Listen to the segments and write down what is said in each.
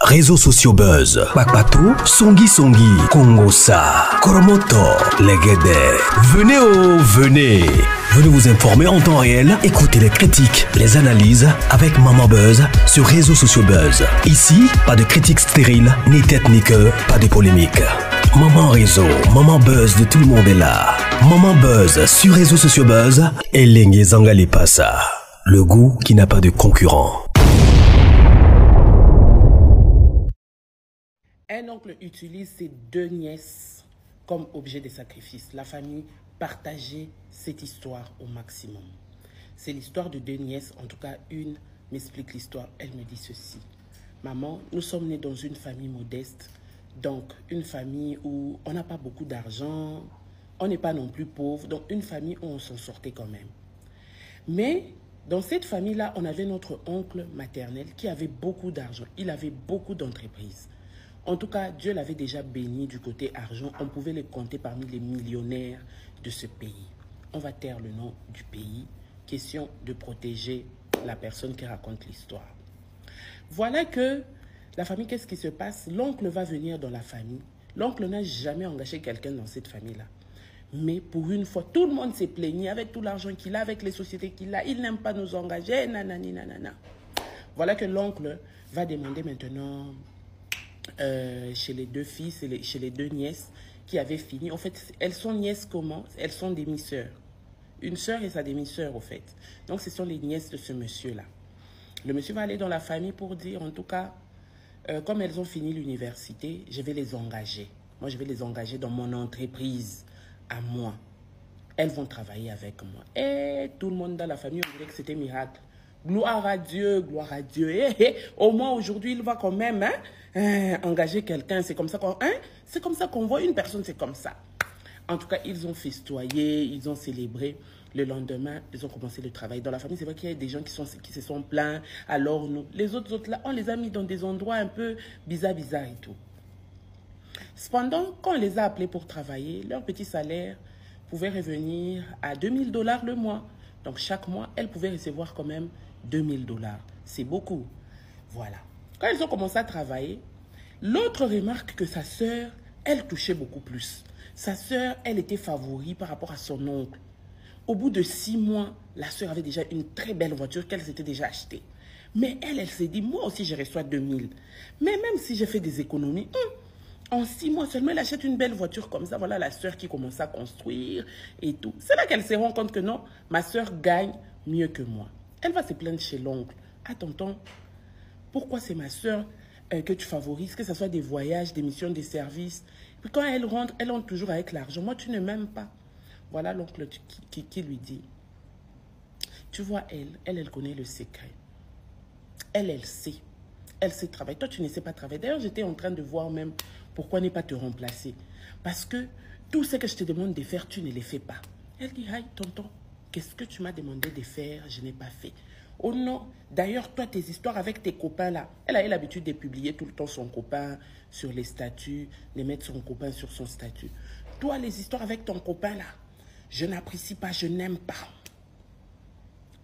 Réseaux sociaux buzz. Bakpato, Songi Songi, Kongosa, Koromoto, Legede. Venez. Venez vous informer en temps réel. Écoutez les critiques, les analyses avec Maman Buzz sur Réseaux sociaux buzz. Ici, pas de critiques stériles, ni tête ni queue, pas de polémique. Maman Réseau, Maman Buzz de tout le monde est là. Maman Buzz sur Réseaux sociaux buzz. Et Lengue Zangali Passa. Le goût qui n'a pas de concurrent. Un oncle utilise ses deux nièces comme objet de sacrifice. La famille partageait cette histoire au maximum. C'est l'histoire de deux nièces, en tout cas une m'explique l'histoire. Elle me dit ceci. Maman, nous sommes nés dans une famille modeste, donc une famille où on n'a pas beaucoup d'argent, on n'est pas non plus pauvre, donc une famille où on s'en sortait quand même. Mais dans cette famille-là, on avait notre oncle maternel qui avait beaucoup d'argent. Il avait beaucoup d'entreprises. En tout cas, Dieu l'avait déjà béni du côté argent. On pouvait les compter parmi les millionnaires de ce pays. On va taire le nom du pays. Question de protéger la personne qui raconte l'histoire. Voilà que la famille, qu'est-ce qui se passe? L'oncle va venir dans la famille. L'oncle n'a jamais engagé quelqu'un dans cette famille-là. Mais pour une fois, tout le monde s'est plaigné avec tout l'argent qu'il a, avec les sociétés qu'il a. Il n'aime pas nous engager, nanani, nanana. Voilà que l'oncle va demander maintenant chez les deux fils et chez les deux nièces qui avaient fini. En fait, elles sont nièces comment? Elles sont demi-sœurs. Une sœur et sa demi-sœur, au fait. Donc, ce sont les nièces de ce monsieur-là. Le monsieur va aller dans la famille pour dire, en tout cas, comme elles ont fini l'université, je vais les engager. Moi, je vais les engager dans mon entreprise, à moi. Elles vont travailler avec moi. Et tout le monde dans la famille, on dirait que c'était miracle. Gloire à Dieu, gloire à Dieu. Au moins, aujourd'hui, il va quand même engager quelqu'un. C'est comme ça qu'on voit une personne, c'est comme ça. En tout cas, ils ont festoyé, ils ont célébré. Le lendemain, ils ont commencé le travail. Dans la famille, c'est vrai qu'il y a des gens qui se sont plaints. Alors, nous, les autres là, on les a mis dans des endroits un peu bizarres et tout. Cependant, quand on les a appelés pour travailler, leur petit salaire pouvait revenir à 2000 $ le mois. Donc, chaque mois, elles pouvaient recevoir quand même 2000 $. C'est beaucoup. Voilà. Quand ils ont commencé à travailler, l'autre remarque que sa sœur, elle touchait beaucoup plus. Sa sœur, elle était favori par rapport à son oncle. Au bout de 6 mois, la sœur avait déjà une très belle voiture qu'elle s'était déjà achetée. Mais elle s'est dit, moi aussi, je reçois 2000. Mais même si j'ai fait des économies, en 6 mois seulement, elle achète une belle voiture comme ça. Voilà la sœur qui commence à construire et tout. C'est là qu'elle se rend compte que non, ma sœur gagne mieux que moi. Elle va se plaindre chez l'oncle. Ah, tonton, pourquoi c'est ma sœur que tu favorises, que ce soit des voyages, des missions, des services. Puis quand elle rentre toujours avec l'argent. Moi, tu ne m'aimes pas. Voilà l'oncle qui lui dit. Tu vois, elle connaît le secret. Elle sait. Elle sait travailler. Toi, tu ne sais pas travailler. D'ailleurs, j'étais en train de voir même pourquoi ne pas te remplacer. Parce que tout ce que je te demande de faire, tu ne les fais pas. Elle dit, aïe, tonton, qu'est-ce que tu m'as demandé de faire? Je n'ai pas fait. Oh non, d'ailleurs, toi, tes histoires avec tes copains là, elle a eu l'habitude de publier tout le temps son copain sur les statuts, de mettre son copain sur son statut. Toi, les histoires avec ton copain là, je n'apprécie pas, je n'aime pas.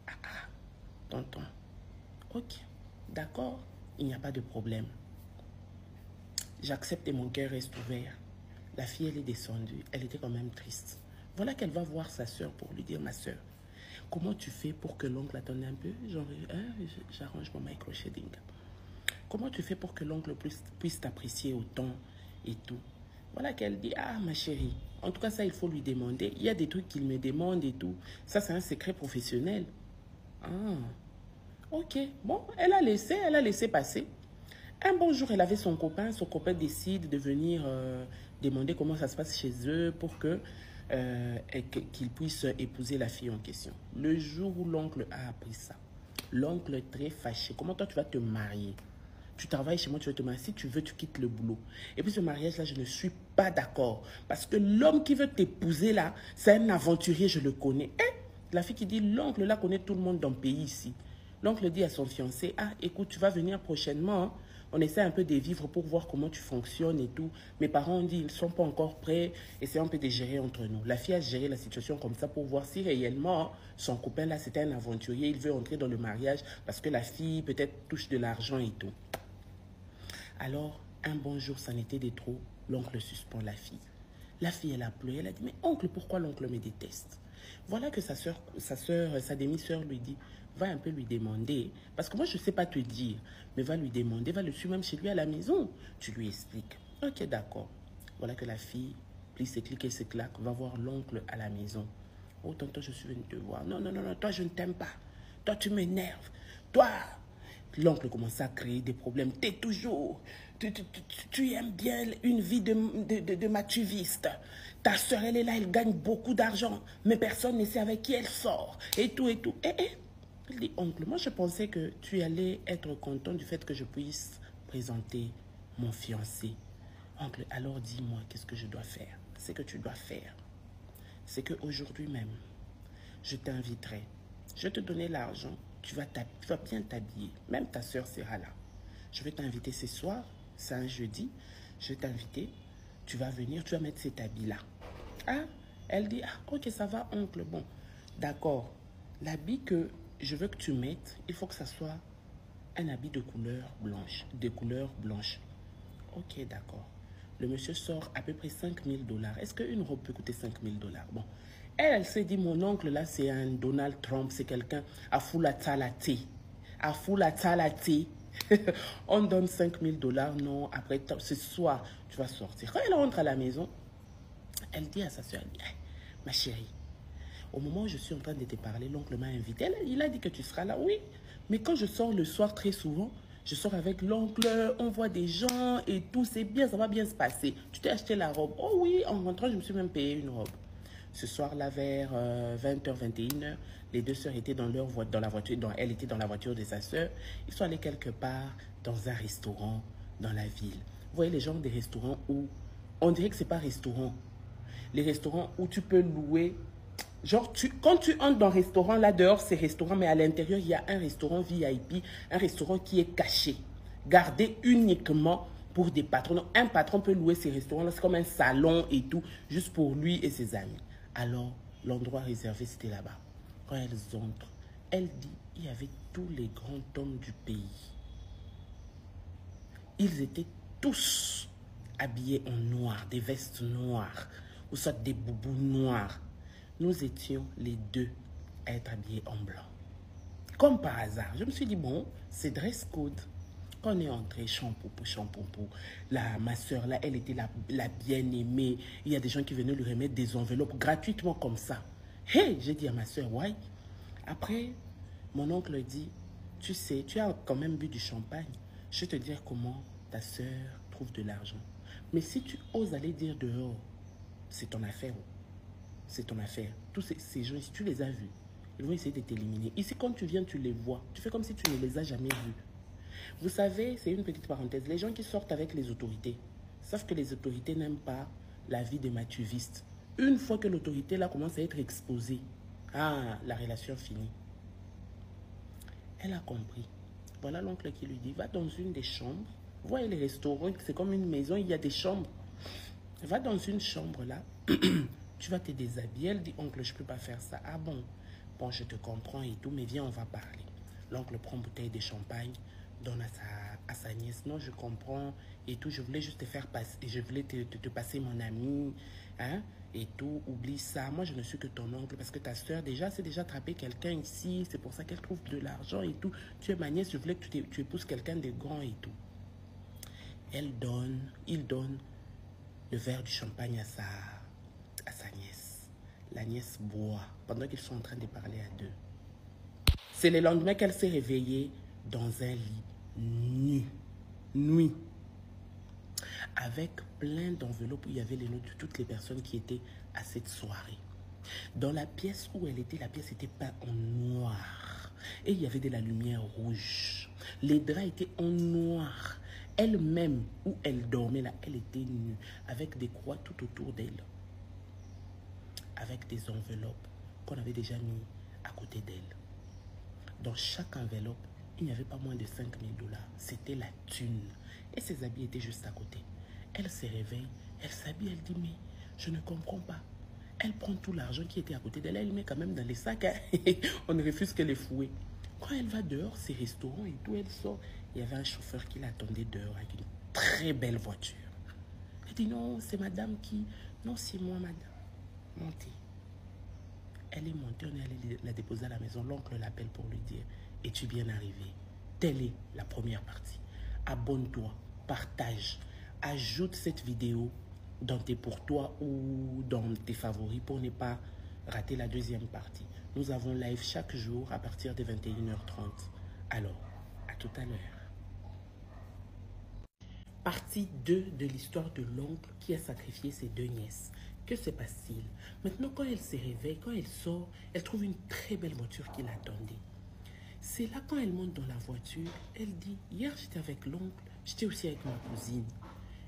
Ah, tonton, ok, d'accord, il n'y a pas de problème. J'accepte et mon cœur reste ouvert. La fille, elle est descendue, elle était quand même triste. Voilà qu'elle va voir sa sœur pour lui dire, ma sœur, comment tu fais pour que l'oncle attende un peu? Genre, j'arrange mon micro-shading. Comment tu fais pour que l'oncle puisse t'apprécier autant et tout? Voilà qu'elle dit, ah ma chérie, en tout cas ça il faut lui demander. Il y a des trucs qu'il me demande et tout. Ça c'est un secret professionnel. Ah, ok. Bon, elle a laissé passer. Un bon jour, elle avait son copain décide de venir demander comment ça se passe chez eux pour que qu'il puisse épouser la fille en question. Le jour où l'oncle a appris ça, l'oncle est très fâché. Comment toi, tu vas te marier? Tu travailles chez moi, tu vas te marier. Si tu veux, tu quittes le boulot. Et puis ce mariage-là, je ne suis pas d'accord. Parce que l'homme qui veut t'épouser là, c'est un aventurier, je le connais. Et la fille qui dit, l'oncle là connaît tout le monde dans le pays ici. L'oncle dit à son fiancé, ah écoute, tu vas venir prochainement, hein. On essaie un peu de vivre pour voir comment tu fonctionnes et tout. Mes parents ont dit, ils ne sont pas encore prêts. Essayons un peu de gérer entre nous. La fille a géré la situation comme ça pour voir si réellement son copain là, c'était un aventurier. Il veut entrer dans le mariage parce que la fille peut-être touche de l'argent et tout. Alors, un bon jour, ça n'était de trop. L'oncle suspend la fille. La fille, elle a pleuré. Elle a dit, mais oncle, pourquoi l'oncle me déteste? Voilà que sa demi-sœur lui dit, va un peu lui demander. Parce que moi, je ne sais pas te dire. Mais va lui demander, va le suivre même chez lui à la maison. Tu lui expliques. Ok, d'accord. Voilà que la fille plie ses clics et ses claques, va voir l'oncle à la maison. Oh, tonton, je suis venu te voir. Non, non, non, non, toi, je ne t'aime pas. Toi, tu m'énerves. Toi, l'oncle commence à créer des problèmes. T'es toujours... Tu aimes bien une vie de matuviste. Ta soeur, elle est là, elle gagne beaucoup d'argent. Mais personne ne sait avec qui elle sort. Et tout, et tout. Il dit, oncle, moi, je pensais que tu allais être content du fait que je puisse présenter mon fiancé. Oncle, alors dis-moi, qu'est-ce que je dois faire? Ce que tu dois faire, c'est qu'aujourd'hui même, je t'inviterai. Je vais te donner l'argent. Tu vas bien t'habiller. Même ta soeur sera là. Je vais t'inviter ce soir. C'est un jeudi. Je vais t'inviter. Tu vas venir. Tu vas mettre cet habit-là. Ah, elle dit, ah, ok, ça va, oncle. Bon, d'accord. L'habit que je veux que tu mettes, il faut que ça soit un habit de couleur blanche. De couleur blanche. Ok, d'accord. Le monsieur sort à peu près 5 000 $. Est-ce qu'une robe peut coûter 5 000 $? Bon. Elle s'est dit, mon oncle, là, c'est un Donald Trump. C'est quelqu'un à Fulatalate. À Fulatalate. On donne 5 000 $. Non, après, ce soir, tu vas sortir. Quand elle rentre à la maison, elle dit à sa soeur, hey, ma chérie, au moment où je suis en train de te parler, l'oncle m'a invité. Il a dit que tu seras là. Oui, mais quand je sors le soir très souvent, je sors avec l'oncle, on voit des gens et tout, c'est bien, ça va bien se passer. Tu t'es acheté la robe? Oh oui, en rentrant, je me suis même payé une robe. Ce soir-là, vers 20h, 21h, les deux sœurs étaient dans la voiture, elle était dans la voiture de sa sœur. Ils sont allés quelque part dans un restaurant dans la ville. Vous voyez les genres des restaurants où, on dirait que ce n'est pas restaurant. Les restaurants où tu peux louer. Genre, quand tu entres dans un restaurant, là dehors, c'est restaurant, mais à l'intérieur, il y a un restaurant VIP, un restaurant qui est caché, gardé uniquement pour des patrons. Donc, un patron peut louer ces restaurants-là, c'est comme un salon et tout, juste pour lui et ses amis. Alors, l'endroit réservé, c'était là-bas. Quand elles entrent, elle dit, il y avait tous les grands hommes du pays. Ils étaient tous habillés en noir, des vestes noires, ou soit des boubous noirs. Nous étions les deux à être habillés en blanc. Comme par hasard, je me suis dit, bon, c'est dress code. Quand on est entré, champoupou, ma soeur, là, elle était la bien-aimée. Il y a des gens qui venaient lui remettre des enveloppes gratuitement comme ça. Hey, j'ai dit à ma soeur, ouais. Après, mon oncle dit, tu sais, tu as quand même bu du champagne. Je vais te dire comment ta soeur trouve de l'argent. Mais si tu oses aller dire dehors, c'est ton affaire. C'est ton affaire. Tous ces gens, si tu les as vus, ils vont essayer de t'éliminer. Ici, quand tu viens, tu les vois. Tu fais comme si tu ne les as jamais vus. Vous savez, c'est une petite parenthèse. Les gens qui sortent avec les autorités savent que les autorités n'aiment pas la vie des matuvistes. Une fois que l'autorité là commence à être exposée, ah, la relation finit. Elle a compris. Voilà l'oncle qui lui dit, va dans une des chambres. Vous voyez les restaurants, c'est comme une maison, il y a des chambres. Va dans une chambre là. Tu vas te déshabiller. Elle dit, oncle, je ne peux pas faire ça. Ah bon? Bon, je te comprends et tout, mais viens, on va parler. L'oncle prend une bouteille de champagne, donne à sa nièce. Non, je comprends et tout. Je voulais juste te faire passer, je voulais te passer mon ami, hein, et tout. Oublie ça. Moi, je ne suis que ton oncle parce que ta soeur, déjà, c'est déjà attrapé quelqu'un ici. C'est pour ça qu'elle trouve de l'argent et tout. Tu es ma nièce, je voulais que tu épouses quelqu'un de grand et tout. Il donne le verre du champagne à sa nièce. La nièce boit pendant qu'ils sont en train de parler à deux. C'est le lendemain qu'elle s'est réveillée dans un lit nuit, avec plein d'enveloppes où il y avait les noms de toutes les personnes qui étaient à cette soirée. Dans la pièce où elle était, la pièce était peinte en noir et il y avait de la lumière rouge. Les draps étaient en noir. Elle-même, où elle dormait là, elle était nue, avec des croix tout autour d'elle, avec des enveloppes qu'on avait déjà mis à côté d'elle. Dans chaque enveloppe, il n'y avait pas moins de 5 000 $. C'était la thune. Et ses habits étaient juste à côté. Elle se réveille, elle s'habille, elle dit, mais je ne comprends pas. Elle prend tout l'argent qui était à côté d'elle, elle met quand même dans les sacs. Hein. On ne refuse que les fouets. Quand elle va dehors, ces restaurants et tout, elle sort. Il y avait un chauffeur qui l'attendait dehors avec une très belle voiture. Elle dit non, c'est madame qui... Non, c'est moi, madame. Montez. Elle est montée, on est allé la déposer à la maison. L'oncle l'appelle pour lui dire, es-tu bien arrivé? Telle est la première partie. Abonne-toi, partage, ajoute cette vidéo dans tes pour toi ou dans tes favoris pour ne pas rater la deuxième partie. Nous avons live chaque jour à partir de 21h30. Alors, à tout à l'heure. Partie 2 de l'histoire de l'oncle qui a sacrifié ses deux nièces. Que se passe-t-il? Maintenant, quand elle se réveille, quand elle sort, elle trouve une très belle voiture qui l'attendait. C'est là, quand elle monte dans la voiture, elle dit, hier j'étais avec l'oncle, j'étais aussi avec ma cousine.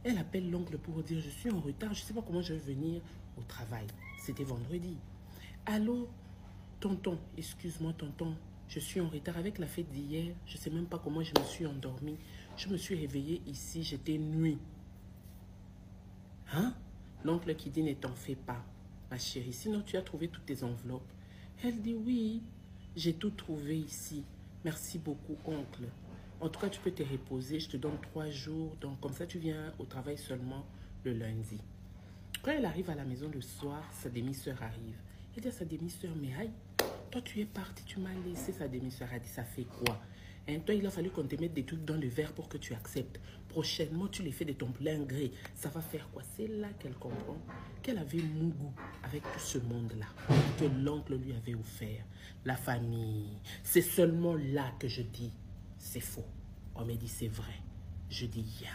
Elle appelle l'oncle pour dire, je suis en retard, je ne sais pas comment je vais venir au travail. C'était vendredi. Allô, tonton, excuse-moi tonton, je suis en retard avec la fête d'hier, je ne sais même pas comment je me suis endormie. Je me suis réveillée ici, j'étais nuit. Hein? L'oncle qui dit, ne t'en fais pas, ma chérie, sinon tu as trouvé toutes tes enveloppes. Elle dit, oui, j'ai tout trouvé ici. Merci beaucoup, oncle. En tout cas, tu peux te reposer, je te donne 3 jours, donc comme ça tu viens au travail seulement le lundi. Quand elle arrive à la maison le soir, sa demi-sœur arrive. Elle dit à sa demi-sœur, mais aïe, toi tu es partie, tu m'as laissé. Sa demi-sœur a dit, ça fait quoi? Hein, toi, il a fallu qu'on te mette des trucs dans le verre pour que tu acceptes. Prochainement, tu les fais de ton plein gré. Ça va faire quoi? C'est là qu'elle comprend qu'elle avait mon goût avec tout ce monde-là que l'oncle lui avait offert. La famille. C'est seulement là que je dis, c'est faux. On me dit, c'est vrai. Je dis, ya.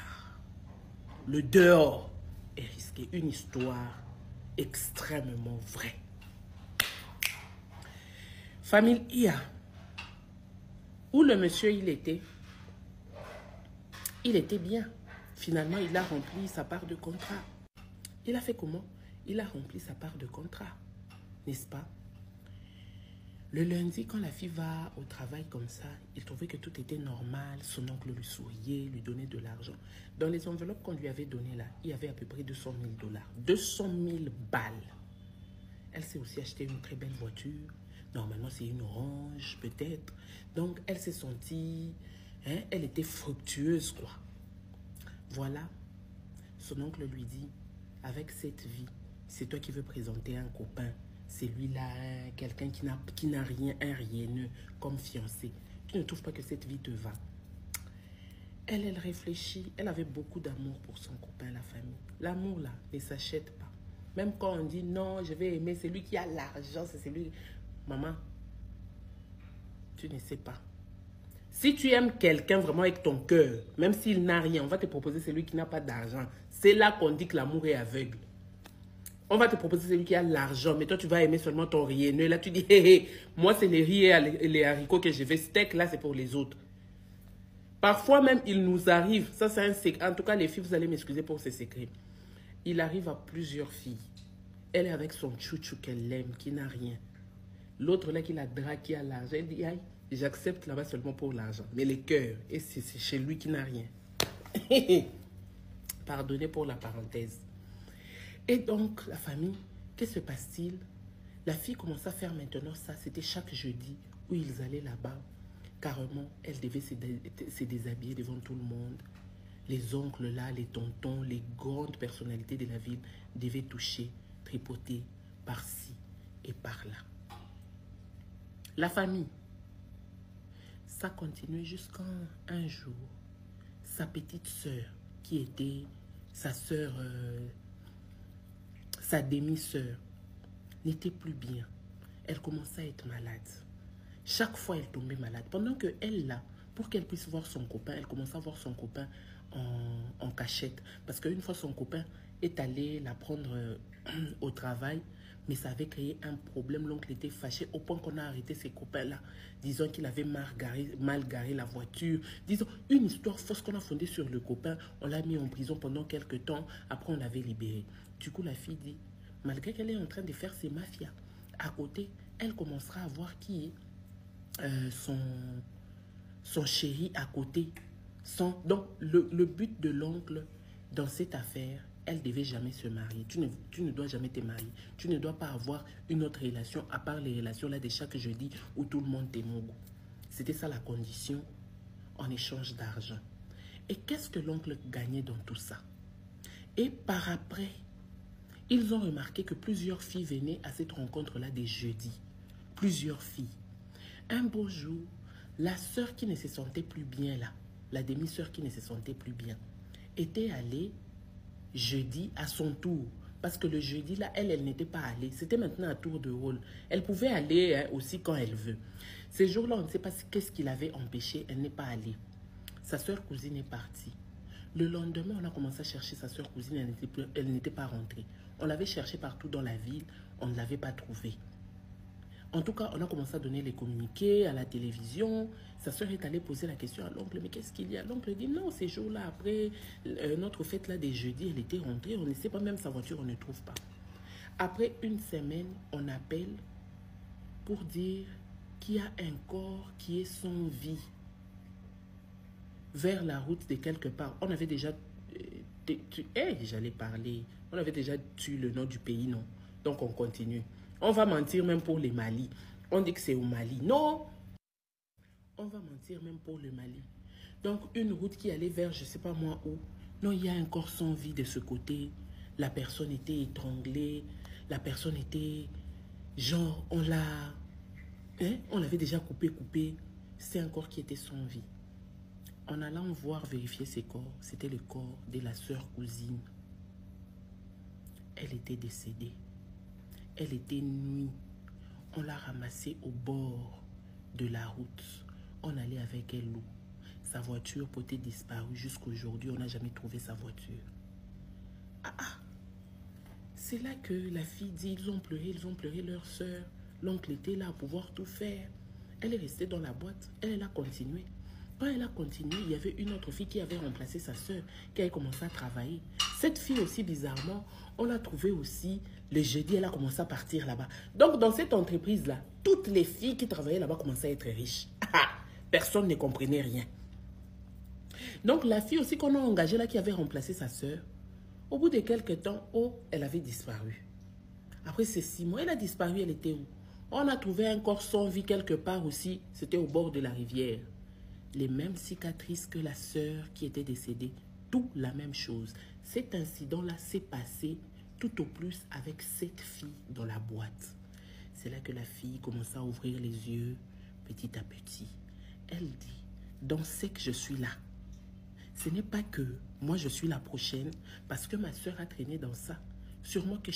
Le dehors est risqué. Une histoire extrêmement vraie. Famille IA. Où le monsieur il était bien. Finalement, il a rempli sa part de contrat. Il a fait comment? Il a rempli sa part de contrat. N'est-ce pas? Le lundi, quand la fille va au travail comme ça, il trouvait que tout était normal. Son oncle lui souriait, lui donnait de l'argent. Dans les enveloppes qu'on lui avait données là, il y avait à peu près 200 000 $. 200 000 balles. Elle s'est aussi acheté une très belle voiture. Normalement, c'est une orange, peut-être. Donc, elle s'est sentie... Hein, elle était fructueuse, quoi. Voilà. Son oncle lui dit, avec cette vie, c'est toi qui veux présenter un copain. C'est lui-là, quelqu'un qui n'a rien, un rieneux, comme fiancé. Tu ne trouves pas que cette vie te va? Elle réfléchit. Elle avait beaucoup d'amour pour son copain, la famille. L'amour, là, ne s'achète pas. Même quand on dit, non, je vais aimer celui qui a l'argent, c'est celui... Maman, tu ne sais pas. Si tu aimes quelqu'un vraiment avec ton cœur, même s'il n'a rien, on va te proposer celui qui n'a pas d'argent. C'est là qu'on dit que l'amour est aveugle. On va te proposer celui qui a l'argent, mais toi tu vas aimer seulement ton rieneux. Là tu dis, hé, hé, moi c'est les riz et les haricots que je vais. Steak, là c'est pour les autres. Parfois même, il nous arrive, ça c'est un secret. En tout cas, les filles, vous allez m'excuser pour ces secrets. Il arrive à plusieurs filles. Elle est avec son chouchou qu'elle aime, qui n'a rien. L'autre là qui la drague, qui a l'argent, elle dit, aïe, j'accepte là-bas seulement pour l'argent. Mais les cœurs, et c'est chez lui qui n'a rien. Pardonnez pour la parenthèse. Et donc, la famille, que se passe-t-il? La fille commence à faire maintenant ça. C'était chaque jeudi où ils allaient là-bas. Carrément, elle devait se déshabiller devant tout le monde. Les oncles là, les tontons, les grandes personnalités de la ville devaient toucher, tripoter par-ci et par-là. La famille, ça continuait jusqu'à un jour. Sa petite sœur, qui était sa sœur, sa demi-sœur, n'était plus bien. Elle commençait à être malade. Chaque fois, elle tombait malade. Pendant qu'elle, là, pour qu'elle puisse voir son copain, elle commençait à voir son copain en cachette. Parce qu'une fois, son copain est allé la prendre au travail, mais ça avait créé un problème. L'oncle était fâché au point qu'on a arrêté ses copains-là, disant qu'il avait mal garé la voiture. Disons, une histoire fausse qu'on a fondée sur le copain. On l'a mis en prison pendant quelques temps. Après, on l'avait libéré. Du coup, la fille dit, malgré qu'elle est en train de faire ses mafias, à côté, elle commencera à voir qui est son chéri à côté. Donc, le but de l'oncle dans cette affaire, elle ne devait jamais se marier. Tu ne dois jamais te marier. Tu ne dois pas avoir une autre relation à part les relations là de chaque jeudi où tout le monde t'aime. C'était ça la condition en échange d'argent. Et qu'est-ce que l'oncle gagnait dans tout ça? Et par après, ils ont remarqué que plusieurs filles venaient à cette rencontre-là des jeudis. Plusieurs filles. Un beau jour, la sœur qui ne se sentait plus bien là, la demi-sœur qui ne se sentait plus bien, était allée jeudi à son tour. Parce que le jeudi là, elle n'était pas allée. C'était maintenant à tour de rôle. Elle pouvait aller aussi quand elle veut. Ces jours-là, on ne sait pas qu'est-ce qui l'avait empêché. Elle n'est pas allée. Sa sœur cousine est partie. Le lendemain, on a commencé à chercher sa sœur cousine. Elle n'était pas rentrée. On l'avait cherchée partout dans la ville. On ne l'avait pas trouvée. En tout cas, on a commencé à donner les communiqués à la télévision. Sa sœur est allée poser la question à l'oncle, mais qu'est-ce qu'il y a? L'oncle dit non, ces jours-là, après notre fête là des jeudis, elle était rentrée. On ne sait pas, même sa voiture, on ne trouve pas. Après une semaine, on appelle pour dire qu'il y a un corps qui est sans vie vers la route de quelque part. On avait déjà j'allais parler. On avait déjà tué le nom du pays, non? Donc on continue. On va mentir même pour les Mali. On dit que c'est au Mali. Non! On va mentir même pour le Mali. Donc, une route qui allait vers je ne sais pas moi où. Non, il y a un corps sans vie de ce côté. La personne était étranglée. La personne était... Genre, on l'a... on l'avait déjà coupé. C'est un corps qui était sans vie. En allant voir vérifier ces corps, c'était le corps de la sœur cousine. Elle était décédée. Elle était nue. On l'a ramassée au bord de la route. On allait avec elle où? Sa voiture peut-être disparue jusqu'aujourd'hui. On n'a jamais trouvé sa voiture. C'est là que la fille dit, ils ont pleuré leur soeur. L'oncle était là à pouvoir tout faire. Elle est restée dans la boîte. Elle a continué. Quand elle a continué, il y avait une autre fille qui avait remplacé sa soeur, qui avait commencé à travailler. Cette fille aussi, bizarrement, on l'a trouvée aussi le jeudi, elle a commencé à partir là-bas. Donc, dans cette entreprise-là, toutes les filles qui travaillaient là-bas commençaient à être riches. Personne ne comprenait rien. Donc, la fille aussi qu'on a engagée là, qui avait remplacé sa soeur, au bout de quelques temps, elle avait disparu. Après ces 6 mois, elle a disparu, elle était où? On a trouvé un corps sans vie quelque part aussi, c'était au bord de la rivière. Les mêmes cicatrices que la sœur qui était décédée, tout la même chose. Cet incident-là s'est passé tout au plus avec cette fille dans la boîte. C'est là que la fille commença à ouvrir les yeux petit à petit. Elle dit, dans ce que je suis là, ce n'est pas que moi je suis la prochaine parce que ma sœur a traîné dans ça. Sûrement que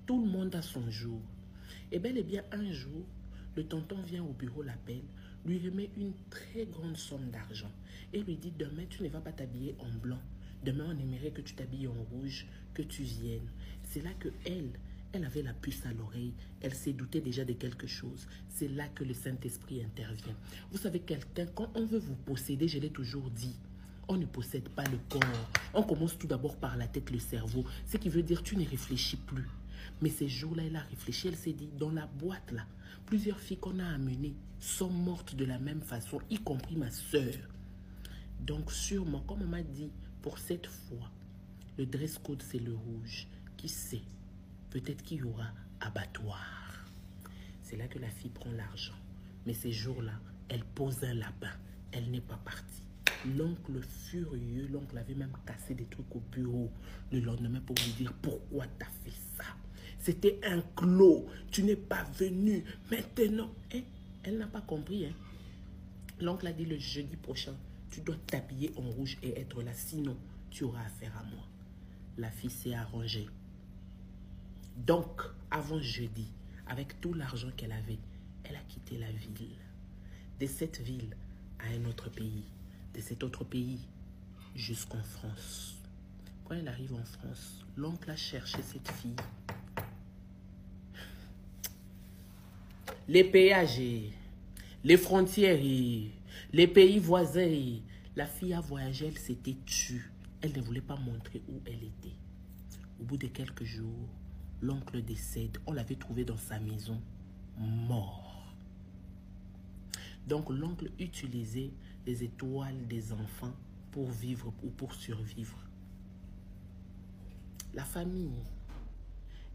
tout le monde a son jour. Et bel et bien un jour, le tonton vient au bureau, l'appelle, lui remet une très grande somme d'argent et lui dit, demain tu ne vas pas t'habiller en blanc. Demain on aimerait que tu t'habilles en rouge, que tu viennes. C'est là que elle avait la puce à l'oreille. Elle s'est doutée déjà de quelque chose. C'est là que le Saint-Esprit intervient. Vous savez, quelqu'un, quand on veut vous posséder, je l'ai toujours dit, on ne possède pas le corps. On commence tout d'abord par la tête, le cerveau. Ce qui veut dire tu ne réfléchis plus. Mais ces jours-là, elle a réfléchi. Elle s'est dit, dans la boîte là, plusieurs filles qu'on a amenées sont mortes de la même façon, y compris ma sœur. Donc sûrement, comme on m'a dit, pour cette fois, le dress code c'est le rouge. Qui sait? Peut-être qu'il y aura abattoir. C'est là que la fille prend l'argent. Mais ces jours-là, elle pose un lapin. Elle n'est pas partie. L'oncle furieux, l'oncle avait même cassé des trucs au bureau le lendemain pour lui dire pourquoi tu as fait ça. C'était un clos. Tu n'es pas venu. Maintenant, elle n'a pas compris. L'oncle a dit le jeudi prochain, tu dois t'habiller en rouge et être là. Sinon, tu auras affaire à moi. La fille s'est arrangée. Donc, avant jeudi, avec tout l'argent qu'elle avait, elle a quitté la ville. De cette ville à un autre pays. De cet autre pays jusqu'en France. Quand elle arrive en France, l'oncle a cherché cette fille. Les péages, les frontières, les pays voisins. La fille a voyagé, elle s'était tue. Elle ne voulait pas montrer où elle était. Au bout de quelques jours, l'oncle décède. On l'avait trouvé dans sa maison, mort. Donc l'oncle utilisait les étoiles des enfants pour vivre ou pour survivre. La famille,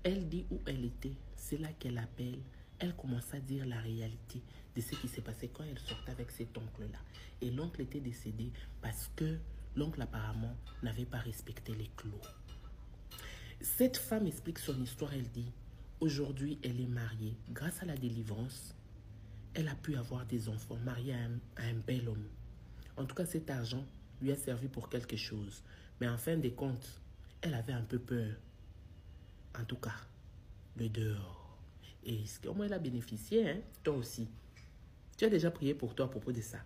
elle dit où elle était. C'est là qu'elle appelle. Elle commence à dire la réalité de ce qui s'est passé quand elle sortait avec cet oncle-là. Et l'oncle était décédé parce que L'oncle apparemment n'avait pas respecté les clous. Cette femme explique son histoire, elle dit, aujourd'hui elle est mariée. Grâce à la délivrance, elle a pu avoir des enfants, mariée à un bel homme. En tout cas, cet argent lui a servi pour quelque chose. Mais en fin de compte, elle avait un peu peur. En tout cas, le dehors. Et au moins elle a bénéficié, hein? Toi aussi. Tu as déjà prié pour toi à propos de ça.